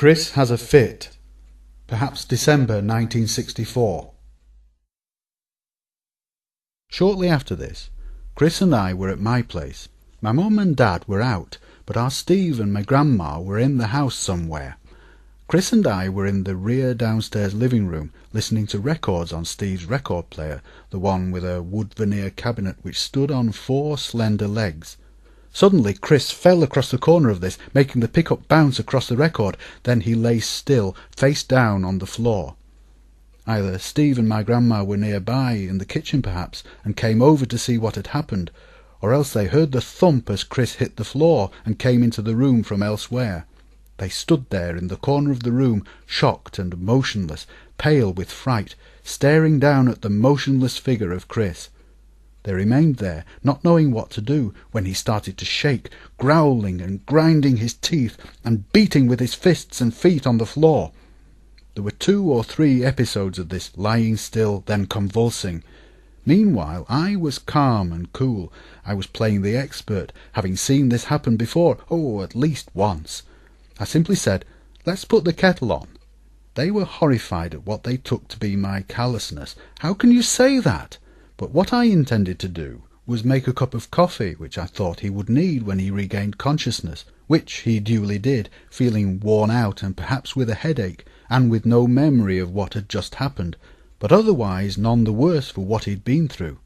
Chris has a fit. Perhaps December 1964. Shortly after this, Chris and I were at my place. My mum and dad were out, but our Steve and my grandma were in the house somewhere. Chris and I were in the rear downstairs living room, listening to records on Steve's record player, the one with a wood veneer cabinet which stood on 4 slender legs. Suddenly Chris fell across the corner of this, making the pickup bounce across the record. Then he lay still, face down on the floor. Either Steve and my grandma were nearby, in the kitchen perhaps, and came over to see what had happened, or else they heard the thump as Chris hit the floor and came into the room from elsewhere. They stood there in the corner of the room, shocked and motionless, pale with fright, staring down at the motionless figure of Chris. They remained there, not knowing what to do, when he started to shake, growling and grinding his teeth, and beating with his fists and feet on the floor. There were 2 or 3 episodes of this, lying still, then convulsing. Meanwhile I was calm and cool. I was playing the expert, having seen this happen before, at least once. I simply said, "Let's put the kettle on." They were horrified at what they took to be my callousness. "How can you say that?" But what I intended to do was make a cup of coffee, which I thought he would need when he regained consciousness, which he duly did, feeling worn out and perhaps with a headache, and with no memory of what had just happened, but otherwise none the worse for what he'd been through.